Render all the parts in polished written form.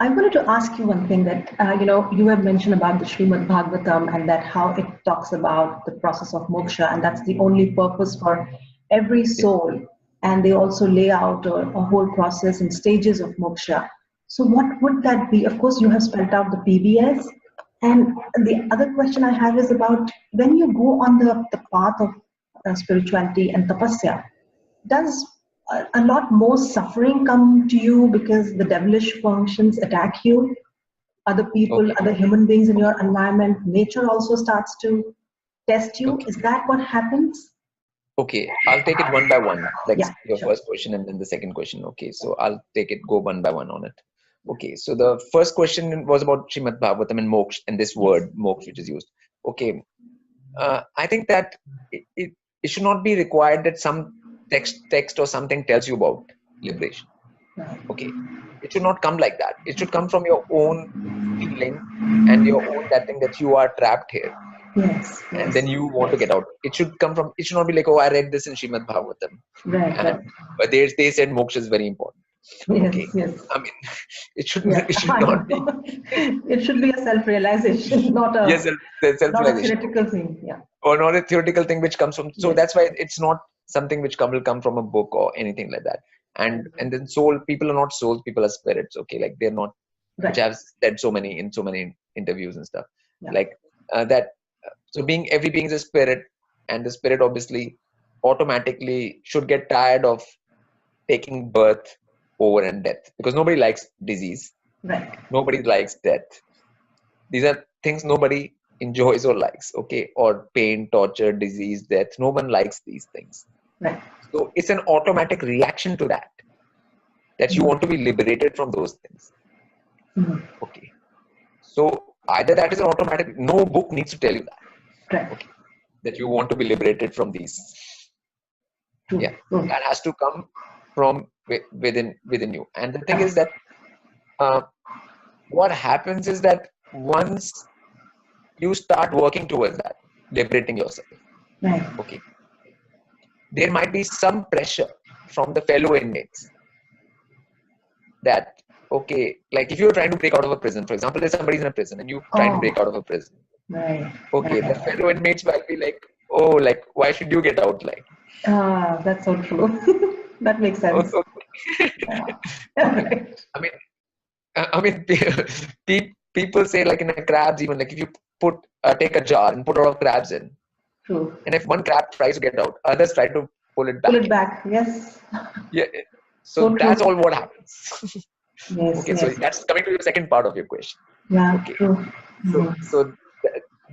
I wanted to ask you one thing that, you have mentioned about the Srimad Bhagavatam and that how it talks about the process of moksha, and that's the only purpose for every soul. And they also lay out a whole process and stages of moksha. So what would that be? Of course, you have spelled out the PBS. And the other question I have is about when you go on the path of spirituality and tapasya, does a lot more suffering come to you because the devilish functions attack you? Other people, Okay. other human beings in your environment, nature also starts to test you. Okay. Is that what happens? Okay, I'll take it one by one. Like Yeah, your sure. first question and then the second question. Okay, so I'll go one by one on it. Okay, so the first question was about Srimad Bhagavatam and Moksh and this word Moksh which is used. Okay, I think that it should not be required that some text or something tells you about liberation. Okay, it should not come like that. It should come from your own feeling and your own that thing that you are trapped here. Yes, And then you want to get out. It should come from, it should not be like, oh, I read this in Srimad Bhagavatam. right. But they said moksha is very important. Okay. Yes. I mean, it should Yeah, not be. It should be a self-realization, not a Yes, self-realization. theoretical thing. Yeah. Or not a theoretical thing which comes from. So Yes. that's why it's not something which will come from a book or anything like that. And then people are not souls, people are spirits. Okay, like they're not, which I've said in so many interviews and stuff. Yeah. Like that. So every being is a spirit, and the spirit obviously automatically should get tired of taking birth over and death, because nobody likes disease. Right. Nobody likes death. These are things nobody enjoys or likes. Okay, or pain, torture, disease, death. No one likes these things. Right. So it's an automatic reaction to that you want to be liberated from those things. Mm-hmm. Okay. So either that is an automatic. No book needs to tell you that. Right. Okay, that you want to be liberated from these. True. Yeah, True. that has to come from within you. And the thing is that what happens is that once you start working towards that, liberating yourself, Right. okay, there might be some pressure from the fellow inmates that, okay, like if you're trying to break out of a prison, for example, there's somebody's in a prison and you're trying to break out of a prison. Right. Okay, the fellow inmates might be like, oh, like, why should you get out? Like, that's so true. That makes sense. Right. I mean, people say, like in a crabs, even like if you take a jar and put a lot of crabs in, true, and if one crab tries to get out, others try to pull it back. Pull it back, yes. Yeah. So that's all what happens. Yes. Okay, so that's coming to your second part of your question. Yeah, okay. True. So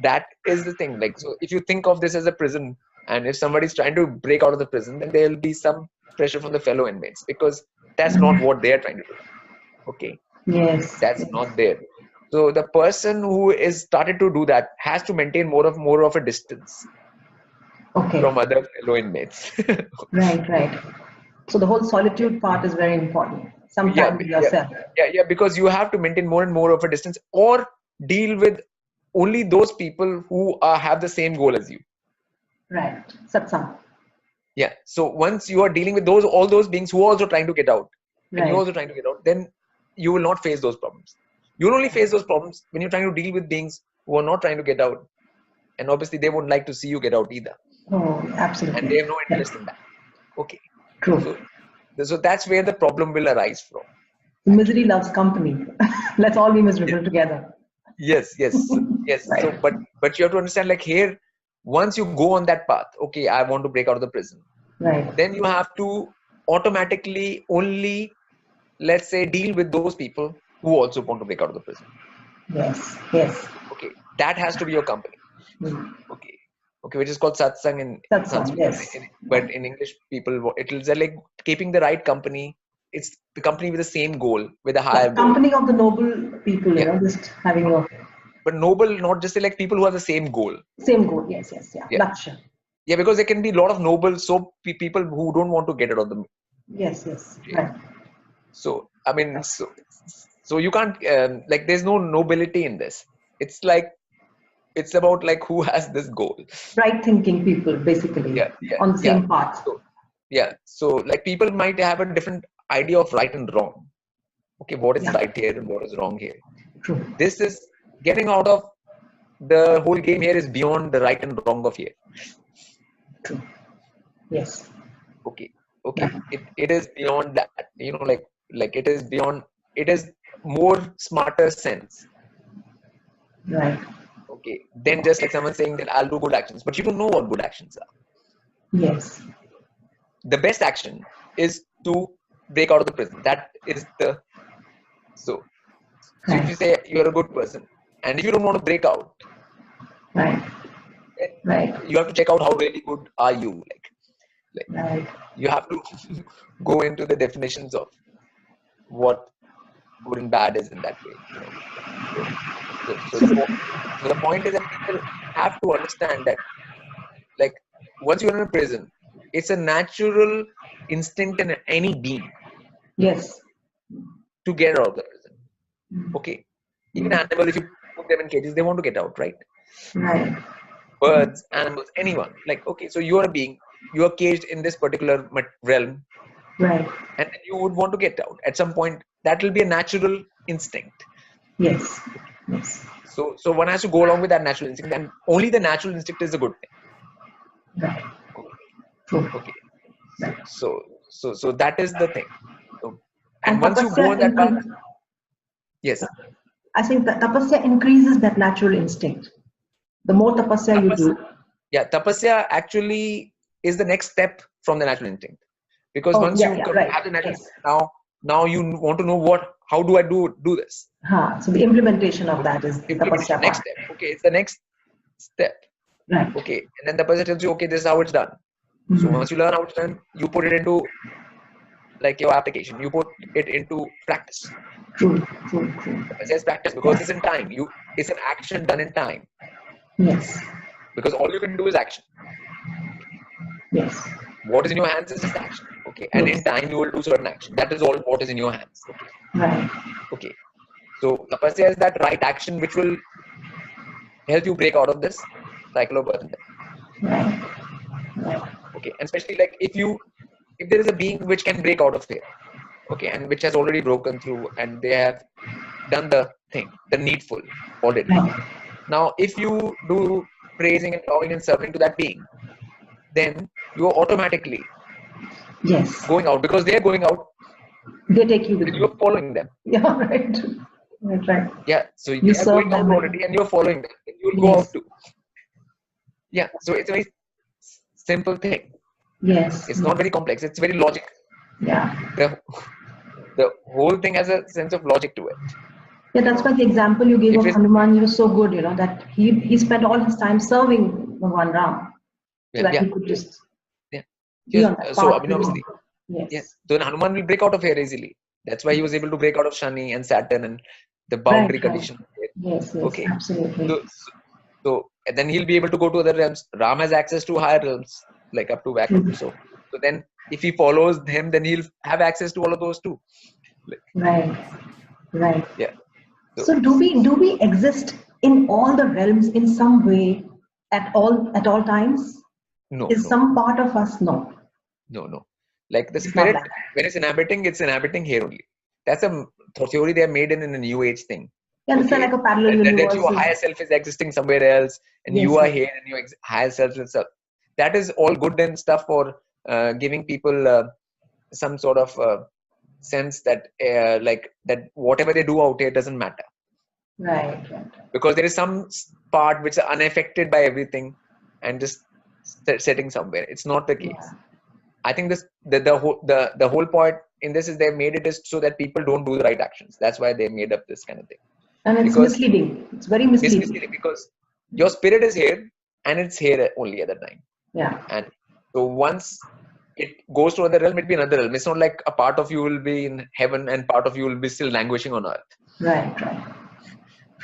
that is the thing. Like, so if you think of this as a prison, and if somebody's trying to break out of the prison, then there will be some pressure from the fellow inmates, because that's not what they're trying to do. Okay. Yes. That's not there. So the person who is started to do that has to maintain more of a distance. Okay. From other fellow inmates. Right. So the whole solitude part is very important. Some time with yourself. Yeah, because you have to maintain more and more of a distance, or deal with only those people who have the same goal as you. Right. Satsang. Yeah. So once you are dealing with all those beings who are also trying to get out, right. and you're also trying to get out, then you will not face those problems. You will only face those problems when you're trying to deal with beings who are not trying to get out. And obviously they won't like to see you get out either. Oh, absolutely. And they have no interest in that. Okay. True. So that's where the problem will arise from. Misery loves company. Let's all be miserable together. Yes. Right. So, but you have to understand, like here, once you go on that path, okay, I want to break out of the prison. Right. Then you have to automatically only, let's say, deal with those people who also want to break out of the prison. Yes. Okay. That has to be your company. Okay, which is called satsang in Sanskrit. Yes. But in English, people, it is like keeping the right company. It's the company with the same goal, with a higher goal. Company of the noble people, just having a... But noble, not just like people who have the same goal. Same goal, yes. Laksha. Yeah, because there can be a lot of noble, people who don't want to get out of the... Yes, right. So, I mean, so you can't, like, there's no nobility in this. It's like, it's about like who has this goal. Right thinking people, basically, on the same path. So like people might have a different idea of right and wrong. Okay, what is right here and what is wrong here? True. This is getting out of the whole game here is beyond the right and wrong of here. True. Yes. Okay. It is beyond that, like it is beyond, it is more smarter sense. Right. Okay. Then just like someone saying that I'll do good actions, but you don't know what good actions are. Yes. The best action is to break out of the prison. That is the, so if you say you're a good person and if you don't want to break out, right. You have to check out how really good are you, right. You have to go into the definitions of what good and bad is in that way. So the point is that people have to understand that, like, once you're in a prison, it's a natural instinct in any being. Yes. To get out of the prison. Okay. Even animals, if you put them in cages, they want to get out, right? Right. Birds, animals, anyone. Like, okay, so you're a being, you are caged in this particular realm. Right. And you would want to get out. At some point, that will be a natural instinct. Yes. Yes. So one has to go along with that natural instinct, and only the natural instinct is a good thing. Right. True. Okay. Right. So that is the thing. And once you go on that path, yes. I think that tapasya increases that natural instinct. The more tapasya you do. Yeah, tapasya actually is the next step from the natural instinct. Because once you have the natural instinct, now you want to know how do I do this? So the implementation of that is the tapasya next step. Okay, it's the next step. Right. Okay, and then tapasya tells you, okay, this is how it's done. So once you learn how it's done, you put it into like your application. You put it into practice. True. Tapasya is practice because it's in time. It's an action done in time. Yes. Because all you can do is action. Yes. What is in your hands is just action. Okay. And in time you will do certain action. That is all what is in your hands. Okay. Right. Okay. So tapasya is that right action which will help you break out of this cycle of birth and death. Right. Okay. And especially like if there is a being which can break out of here, okay, and which has already broken through and they have done the thing, the needful already. Right. Now, if you do praising and loving and serving to that being, then you are automatically going out because they are going out. They take you with and you are following them. Yeah, right. Right. Yeah, so you are going out already and you are following them. And you will go out too. Yeah, so it's a very simple thing. Yes. It's not very complex. It's very logic. Yeah. The whole thing has a sense of logic to it. Yeah, that's why the example you gave of Hanuman was so good, that he spent all his time serving Bhagwan Ram. So that he could just be on that path. So obviously, yes. So then Hanuman will break out of here easily. That's why he was able to break out of Shani and Saturn and the boundary condition. Yes, okay. Absolutely. So and then he'll be able to go to other realms. Ram has access to higher realms, like up to Vacuum. So then if he follows him, then he'll have access to all of those too. Right. Yeah. So do we exist in all the realms in some way at all times? No. Is some part of us? No. Like the spirit, when it's inhabiting here only. That's a theory they have made in a New Age thing. Yeah, it's like a parallel universe. That your higher self is existing somewhere else, and you are here, and your higher self is up. That is all good and stuff for giving people some sort of sense that like that whatever they do out here doesn't matter. Right. Because there is some part which is unaffected by everything, and just setting somewhere. It's not the case. Yeah. I think the whole point in this is they've made it is so that people don't do the right actions. That's why they made up this kind of thing. And it's misleading. It's very misleading. It's misleading because your spirit is here and it's here only at that time. Yeah. And so once it goes to another realm, it'll be another realm. It's not like a part of you will be in heaven and part of you will be still languishing on earth. Right.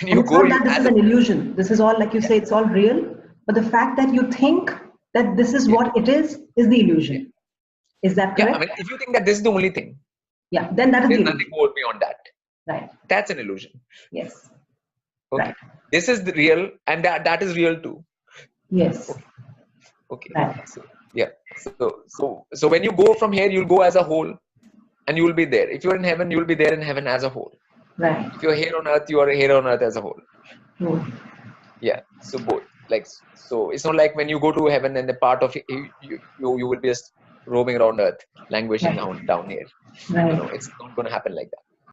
When you go, this is an illusion. This is all, like you say, it's all real. But the fact that you think that this is what it is the illusion. Is that correct? Yeah, I mean, if you think that this is the only thing, then that is there's nothing more beyond that. Right. That's an illusion. Yes. Okay. Right. This is the real, and that is real too. Yes. Okay. Right. So when you go from here, you'll go as a whole. and you will be there. If you're in heaven, you will be there in heaven as a whole. Right. If you're here on earth, you are here on earth as a whole. True. Yeah. So both. Like, so it's not like when you go to heaven and the part of it, you will be just roaming around earth, languishing Right. down here. Right. It's not going to happen like that.